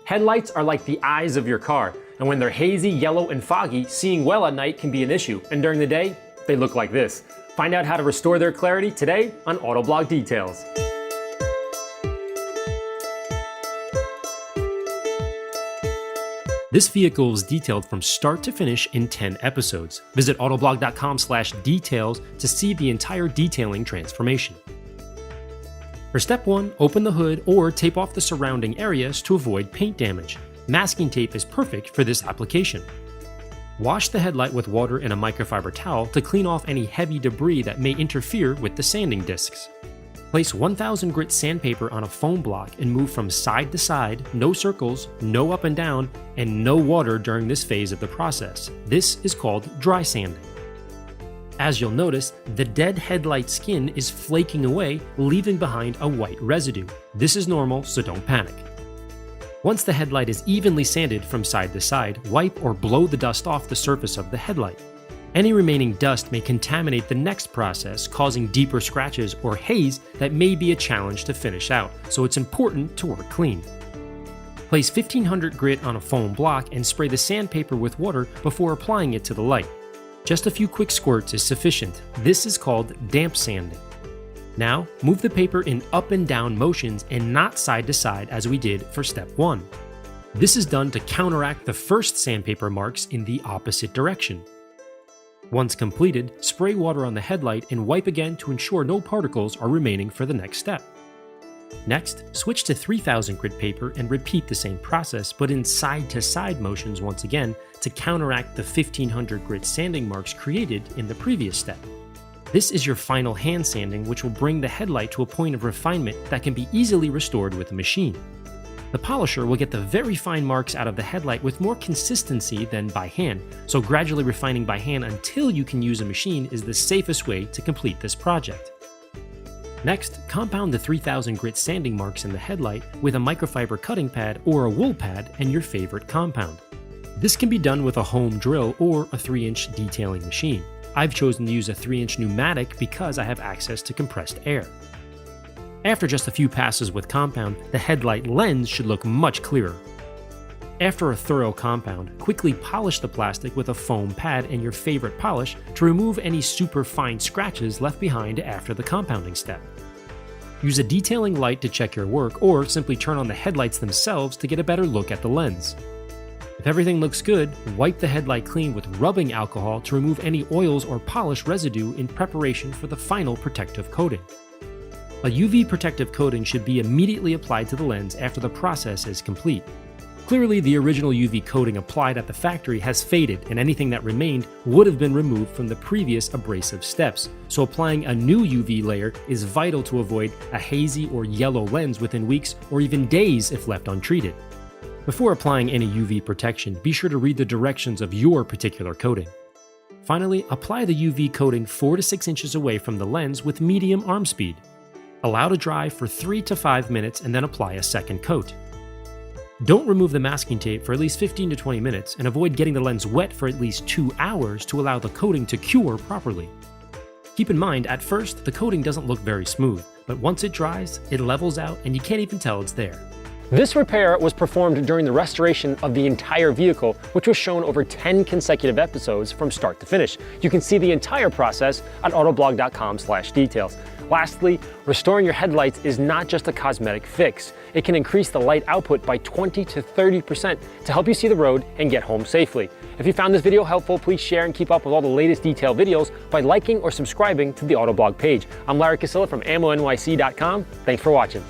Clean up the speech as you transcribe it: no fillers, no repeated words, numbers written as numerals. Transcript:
Headlights are like the eyes of your car, and when they're hazy, yellow, and foggy, seeing well at night can be an issue, and during the day, they look like this. Find out how to restore their clarity today on Autoblog Details. This vehicle is detailed from start to finish in 10 episodes. Visit autoblog.com/details to see the entire detailing transformation. For step 1, open the hood or tape off the surrounding areas to avoid paint damage. Masking tape is perfect for this application. Wash the headlight with water in a microfiber towel to clean off any heavy debris that may interfere with the sanding discs. Place 1000 grit sandpaper on a foam block and move from side to side, no circles, no up and down, and no water during this phase of the process. This is called dry sanding. As you'll notice, the dead headlight skin is flaking away, leaving behind a white residue. This is normal, so don't panic. Once the headlight is evenly sanded from side to side, wipe or blow the dust off the surface of the headlight. Any remaining dust may contaminate the next process, causing deeper scratches or haze that may be a challenge to finish out, so it's important to work clean. Place 1500 grit on a foam block and spray the sandpaper with water before applying it to the light. Just a few quick squirts is sufficient. This is called damp sanding. Now, move the paper in up and down motions and not side to side as we did for step 1. This is done to counteract the first sandpaper marks in the opposite direction. Once completed, spray water on the headlight and wipe again to ensure no particles are remaining for the next step. Next, switch to 3000 grit paper and repeat the same process, but in side-to-side motions once again to counteract the 1500 grit sanding marks created in the previous step. This is your final hand sanding, which will bring the headlight to a point of refinement that can be easily restored with a machine. The polisher will get the very fine marks out of the headlight with more consistency than by hand, so gradually refining by hand until you can use a machine is the safest way to complete this project. Next, compound the 3000 grit sanding marks in the headlight with a microfiber cutting pad or a wool pad and your favorite compound. This can be done with a home drill or a 3-inch detailing machine. I've chosen to use a 3-inch pneumatic because I have access to compressed air. After just a few passes with compound, the headlight lens should look much clearer. After a thorough compound, quickly polish the plastic with a foam pad and your favorite polish to remove any super fine scratches left behind after the compounding step. Use a detailing light to check your work, or simply turn on the headlights themselves to get a better look at the lens. If everything looks good, wipe the headlight clean with rubbing alcohol to remove any oils or polish residue in preparation for the final protective coating. A UV protective coating should be immediately applied to the lens after the process is complete. Clearly, the original UV coating applied at the factory has faded, and anything that remained would have been removed from the previous abrasive steps, so applying a new UV layer is vital to avoid a hazy or yellow lens within weeks or even days if left untreated. Before applying any UV protection, be sure to read the directions of your particular coating. Finally, apply the UV coating 4 to 6 inches away from the lens with medium arm speed. Allow to dry for 3 to 5 minutes and then apply a second coat. Don't remove the masking tape for at least 15 to 20 minutes and avoid getting the lens wet for at least 2 hours to allow the coating to cure properly. Keep in mind, at first, the coating doesn't look very smooth, but once it dries, it levels out and you can't even tell it's there. This repair was performed during the restoration of the entire vehicle, which was shown over 10 consecutive episodes from start to finish. You can see the entire process at autoblog.com/details. Lastly, restoring your headlights is not just a cosmetic fix. It can increase the light output by 20 to 30% to help you see the road and get home safely. If you found this video helpful, please share and keep up with all the latest detail videos by liking or subscribing to the Autoblog page. I'm Larry Casilla from AmmoNYC.com. Thanks for watching.